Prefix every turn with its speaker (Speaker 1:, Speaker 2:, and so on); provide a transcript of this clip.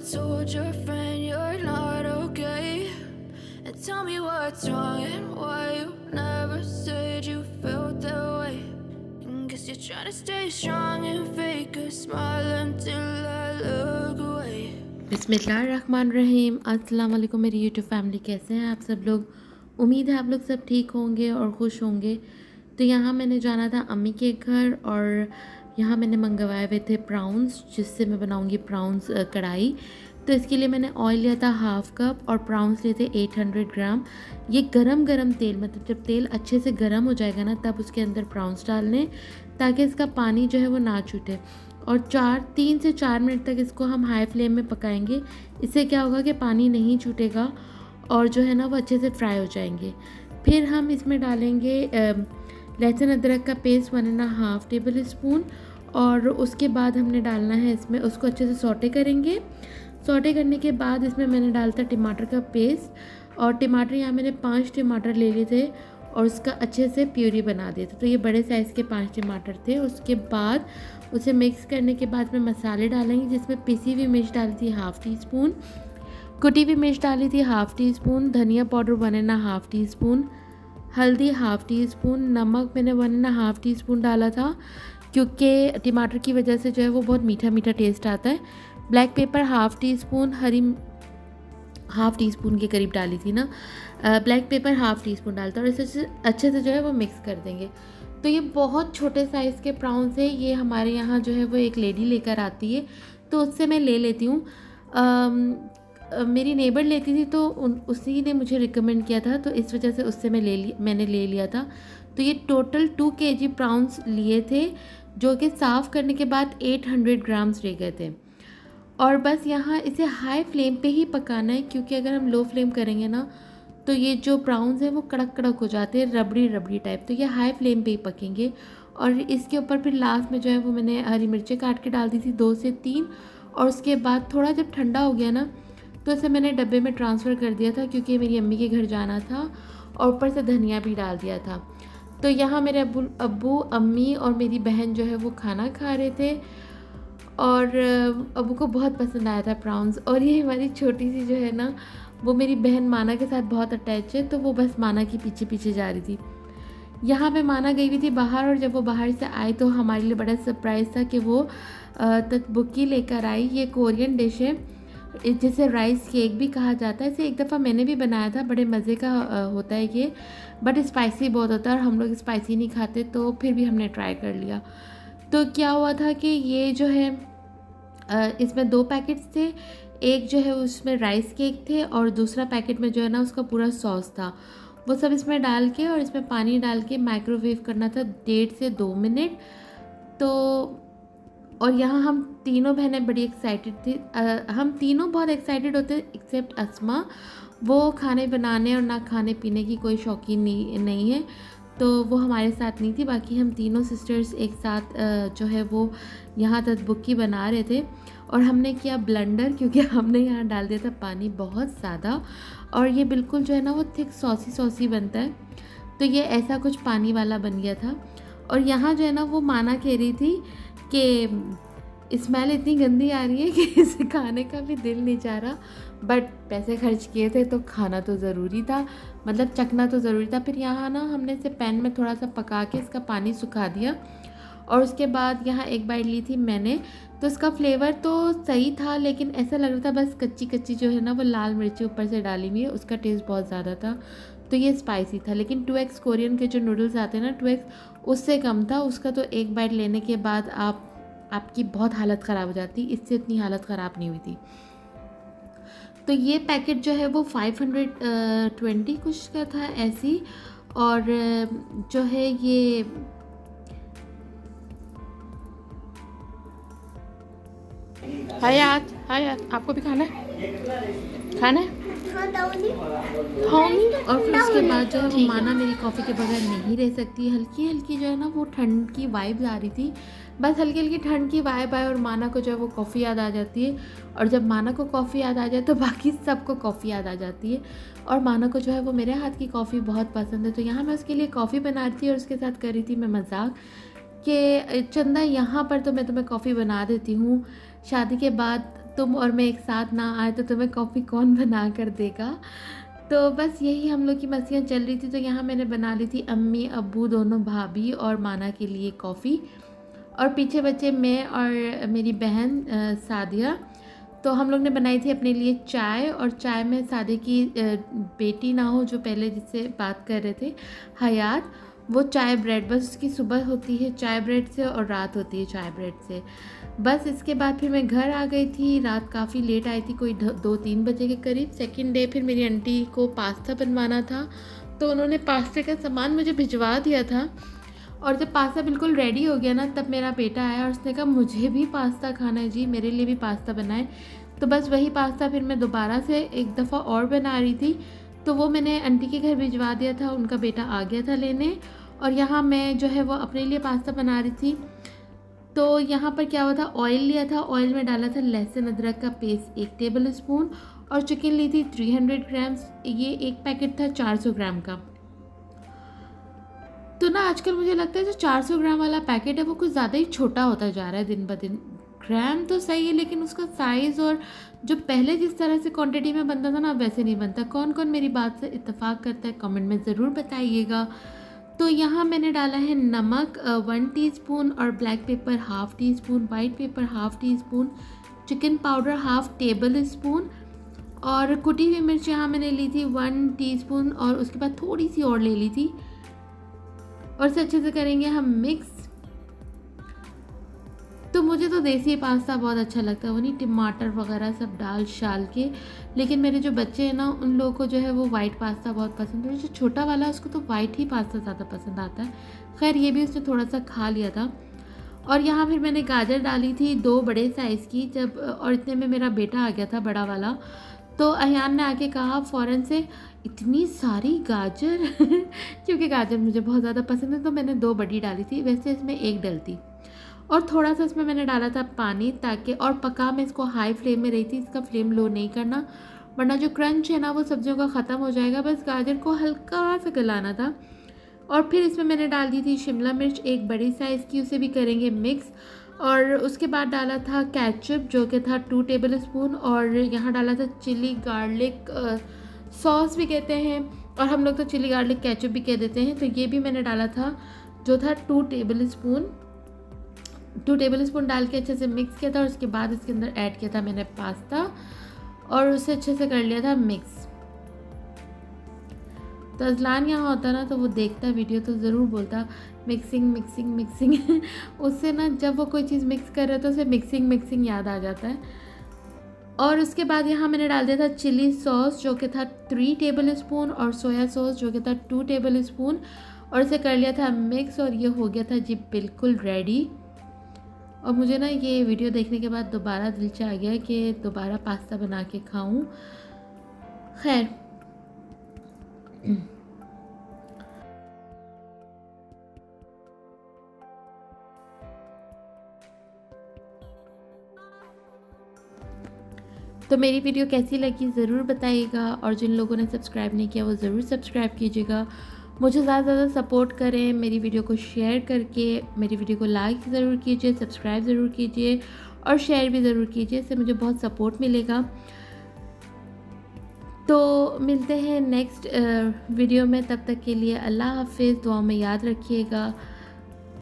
Speaker 1: told your friend you're not okay? And tell me what's wrong and why you never said you felt that way. And guess you're trying to stay strong and fake a smile until I look away.
Speaker 2: बिस्मिल्लाहिर्रहमानिर्रहीम। अस्सलाम वालेकुम मेरी YouTube family, कैसे हैं आप सब लोग। उम्मीद है आप लोग सब ठीक होंगे और खुश होंगे। तो यहाँ मैंने जाना था अम्मी के घर और यहाँ मैंने मंगवाए हुए थे प्राउंस, जिससे मैं बनाऊँगी प्राउंस कढ़ाई। तो इसके लिए मैंने ऑयल लिया था हाफ़ कप और प्राउंस लिए थे 800 ग्राम। ये गरम तेल, मतलब जब तेल अच्छे से गर्म हो जाएगा ना तब उसके अंदर प्राउंस डालने, ताकि इसका पानी जो है वो ना छूटे। और 3 से 4 मिनट तक इसको हम हाई फ्लेम में पकाएंगे। इससे क्या होगा कि पानी नहीं छूटेगा और जो है ना वो अच्छे से फ्राई हो जाएंगे। फिर हम इसमें डालेंगे लहसुन अदरक का पेस्ट 1.5 टेबल स्पून, और उसके बाद हमने डालना है इसमें, उसको अच्छे से सौटे करेंगे। सौटे करने के बाद इसमें मैंने डाला था टमाटर का पेस्ट, और टमाटर यहाँ मैंने 5 टमाटर ले लिए थे और उसका अच्छे से प्यूरी बना दिया था। तो ये बड़े साइज़ के 5 टमाटर थे। उसके बाद उसे मिक्स करने के बाद में मसाले डालेंगे, जिसमें पिसी हुई मिर्च डाली थी हाफ़ टी स्पून, कुटी हुई मिर्च डाली थी हाफ़ टी स्पून, धनिया पाउडर 1.5 टी स्पून, हल्दी हाफ़ टी स्पून, नमक मैंने 1.5 टी स्पून डाला था क्योंकि टमाटर की वजह से जो है वो बहुत मीठा मीठा टेस्ट आता है। Black pepper half tea spoon, half tea spoon के करीब डाली थी ना, black pepper half tea spoon डालता, और इसे अच्छे से जो है वो मिक्स कर देंगे। तो ये बहुत छोटे साइज़ के प्राउंस है। ये हमारे यहाँ जो है वो एक लेडी लेकर आती है, तो उससे मैं ले लेती हूँ। मेरी नेबर लेती थी तो उसी ने मुझे रिकमेंड किया था, तो इस वजह से उससे मैंने ले लिया था। तो ये टोटल 2 kg प्राउंस लिए थे, जो कि साफ़ करने के बाद 800 ग्राम्स रह गए थे। और बस यहाँ इसे हाई फ्लेम पे ही पकाना है, क्योंकि अगर हम लो फ्लेम करेंगे ना तो ये जो प्राउंस हैं वो कड़क कड़क हो जाते हैं, रबड़ी टाइप। तो ये हाई फ्लेम पे ही पकेंगे। और इसके ऊपर फिर लास्ट में जो है वो मैंने हरी मिर्चें काट के डाल दी थी 2 से 3। और उसके बाद थोड़ा जब ठंडा हो गया ना तो इसे मैंने डब्बे में ट्रांसफ़र कर दिया था, क्योंकि मेरी अम्मी के घर जाना था, और ऊपर से धनिया भी डाल दिया था। तो यहाँ मेरे अब्बू अम्मी और मेरी बहन जो है वो खाना खा रहे थे, और अब्बू को बहुत पसंद आया था प्राउंस। और ये हमारी छोटी सी जो है ना, वो मेरी बहन माना के साथ बहुत अटैच है, तो वो बस माना के पीछे पीछे जा रही थी। यहाँ पे माना गई हुई थी बाहर, और जब वो बाहर से आई तो हमारे लिए बड़ा सरप्राइज़ था कि वो तत्बुकी लेकर आई। ये कोरियन डिश है, जिसे राइस केक भी कहा जाता है। इसे एक दफ़ा मैंने भी बनाया था, बड़े मज़े का होता है ये, बट स्पाइसी बहुत होता है और हम लोग स्पाइसी नहीं खाते, तो फिर भी हमने ट्राई कर लिया। तो क्या हुआ था कि ये जो है इसमें 2 पैकेट्स थे। एक जो है उसमें राइस केक थे, और दूसरा पैकेट में जो है ना उसका पूरा सॉस था। वो सब इसमें डाल के और इसमें पानी डाल के माइक्रोवेव करना था 1.5 से 2 मिनट। तो और यहाँ हम तीनों बहनें बड़ी एक्साइटेड थी। हम तीनों बहुत एक्साइटेड होते एक्सेप्ट अस्मा। वो खाने बनाने और ना खाने पीने की कोई शौकीन नहीं है, तो वो हमारे साथ नहीं थी। बाकी हम तीनों सिस्टर्स एक साथ जो है वो यहाँ तत्बुकी बना रहे थे, और हमने किया ब्लेंडर, क्योंकि हमने यहाँ डाल दिया था पानी बहुत ज़्यादा, और ये बिल्कुल जो है ना वो थिक सॉसी बनता है। तो ये ऐसा कुछ पानी वाला बन गया था। और यहाँ जो है ना वो माना कह रही थी कि स्मेल इतनी गंदी आ रही है कि इसे खाने का भी दिल नहीं चाह रहा, बट पैसे खर्च किए थे तो खाना तो ज़रूरी था, मतलब चखना तो ज़रूरी था। फिर यहाँ ना हमने इसे पैन में थोड़ा सा पका के इसका पानी सुखा दिया, और उसके बाद यहाँ एक बाइट ली थी मैंने। तो इसका फ्लेवर तो सही था, लेकिन ऐसा लग रहा था बस कच्ची जो है ना वो लाल मिर्ची ऊपर से डाली हुई है, उसका टेस्ट बहुत ज़्यादा था। तो ये स्पाइसी था, लेकिन 2x कोरियन के जो नूडल्स आते हैं ना 2x, उससे कम था। उसका तो एक बाइट लेने के बाद आपकी बहुत हालत ख़राब हो जाती, इससे इतनी हालत ख़राब नहीं हुई थी। तो ये पैकेट जो है वो 520 कुछ का था ऐसी। और जो है ये हयात आपको भी खाना है? और फिर उसके बाद जो है वो माना मेरी कॉफ़ी के बगैर नहीं रह सकती। हल्की जो है ना वो ठंड की वाइब आ रही थी, बस हल्की ठंड की वाइब आए और माना को जो है वो कॉफ़ी याद आ जाती है। और जब माना को कॉफ़ी याद आ जाए तो बाकी सबको कॉफ़ी याद आ जाती है। और माना को जो है वो मेरे हाथ की कॉफ़ी बहुत पसंद है, तो यहाँ मैं उसके लिए कॉफ़ी बना रही थी और उसके साथ कर रही थी मैं मजाक कि चंदा यहाँ पर तो मैं तुम्हें कॉफ़ी बना देती हूँ, शादी के बाद तुम और मैं एक साथ ना आए तो तुम्हें कॉफ़ी कौन बना कर देगा। तो बस यही हम लोग की मस्तियाँ चल रही थी। तो यहाँ मैंने बना ली थी अम्मी, अब्बू, दोनों भाभी और माना के लिए कॉफ़ी, और पीछे बचे मैं और मेरी बहन सादिया। तो हम लोग ने बनाई थी अपने लिए चाय, और चाय में सादे की बेटी ना हो जो पहले जिससे बात कर रहे थे, हयात, वो चाय ब्रेड, बस उसकी सुबह होती है चाय ब्रेड से और रात होती है चाय ब्रेड से। बस इसके बाद फिर मैं घर आ गई थी। रात काफ़ी लेट आई थी, कोई 2-3 बजे के करीब। सेकंड डे फिर मेरी आंटी को पास्ता बनवाना था, तो उन्होंने पास्ते का सामान मुझे भिजवा दिया था। और जब पास्ता बिल्कुल रेडी हो गया ना, तब मेरा बेटा आया और उसने कहा मुझे भी पास्ता खाना है जी, मेरे लिए भी पास्ता बनाए। तो बस वही पास्ता फिर मैं दोबारा से एक दफ़ा और बना रही थी। तो वो मैंने आंटी के घर भिजवा दिया था, उनका बेटा आ गया था लेने, और यहाँ मैं जो है वो अपने लिए पास्ता बना रही थी। तो यहाँ पर क्या हुआ था, ऑयल लिया था, ऑयल में डाला था लहसुन अदरक का पेस्ट 1 टेबल स्पून, और चिकन ली थी 300 ग्राम्स। ये एक पैकेट था 400 ग्राम का। तो ना आजकल मुझे लगता है जो 400 ग्राम वाला पैकेट है वो कुछ ज़्यादा ही छोटा होता जा रहा है दिन ब दिन। ग्राम तो सही है, लेकिन उसका साइज़ और जो पहले जिस तरह से क्वांटिटी में बनता था ना, वैसे नहीं बनता। कौन कौन मेरी बात से इत्तेफाक करता है कमेंट में ज़रूर बताइएगा। तो यहाँ मैंने डाला है नमक 1 टीस्पून, और black pepper half tea spoon, white paper half tea spoon, chicken powder half table spoon, और कुटी हुई मिर्च यहाँ मैंने ली थी 1 टीस्पून, और उसके बाद थोड़ी सी और ले ली थी। और इसे अच्छे से करेंगे हम मिक्स। तो मुझे तो देसी पास्ता बहुत अच्छा लगता है, वो नहीं टमाटर वगैरह सब डाल शाल के। लेकिन मेरे जो बच्चे हैं ना, उन लोगों को जो है वो वाइट पास्ता बहुत पसंद है। जो छोटा वाला है उसको तो वाइट ही पास्ता ज़्यादा पसंद आता है। खैर ये भी उसने थोड़ा सा खा लिया था। और यहाँ फिर मैंने गाजर डाली थी 2 बड़े साइज़ की, जब और इतने में मेरा बेटा आ गया था बड़ा वाला। तो अयान ने आके कहा फ़ौरन से, इतनी सारी गाजर क्योंकि गाजर मुझे बहुत ज़्यादा पसंद है, तो मैंने 2 बड़ी डाली थी, वैसे इसमें 1 डलती। और थोड़ा सा इसमें मैंने डाला था पानी, ताकि, और पका मैं इसको हाई फ्लेम में रही थी, इसका फ्लेम लो नहीं करना, वरना जो क्रंच है ना वो सब्जियों का ख़त्म हो जाएगा। बस गाजर को हल्का सा गलाना था। और फिर इसमें मैंने डाल दी थी शिमला मिर्च 1 बड़ी साइज़ की, उसे भी करेंगे मिक्स। और उसके बाद डाला था केचप जो कि था 2 टेबल स्पून, और यहाँ डाला था चिली गार्लिक सॉस भी कहते हैं, और हम लोग तो चिली गार्लिक केचप भी कह देते हैं। तो ये भी मैंने डाला था, जो था 2 टेबल स्पून डाल के अच्छे से मिक्स किया था। और उसके बाद इसके अंदर ऐड किया था मैंने पास्ता, और उसे अच्छे से कर लिया था मिक्स। तो अजलान यहाँ होता ना, तो वो देखता वीडियो तो ज़रूर बोलता मिक्सिंग मिक्सिंग मिक्सिंग उससे ना जब वो कोई चीज़ मिक्स कर रहा है तो उसे मिक्सिंग मिक्सिंग याद आ जाता है। और उसके बाद यहाँ मैंने डाल दिया था चिली सॉस जो कि था 3 टेबल स्पून, और सोया सॉस जो कि था 2 टेबल स्पून, और इसे कर लिया था मिक्स। और ये हो गया था जी बिल्कुल रेडी। और मुझे ना ये वीडियो देखने के बाद दोबारा दिल चाह गया कि दोबारा पास्ता बना के खाऊं। खैर तो मेरी वीडियो कैसी लगी ज़रूर बताइएगा, और जिन लोगों ने सब्सक्राइब नहीं किया वो ज़रूर सब्सक्राइब कीजिएगा। मुझे ज़्यादा से ज़्यादा सपोर्ट करें, मेरी वीडियो को शेयर करके, मेरी वीडियो को लाइक ज़रूर कीजिए, सब्सक्राइब ज़रूर कीजिए, और शेयर भी ज़रूर कीजिए, इससे मुझे बहुत सपोर्ट मिलेगा। तो मिलते हैं नेक्स्ट वीडियो में, तब तक के लिए अल्लाह हाफिज़। दुआ में याद रखिएगा।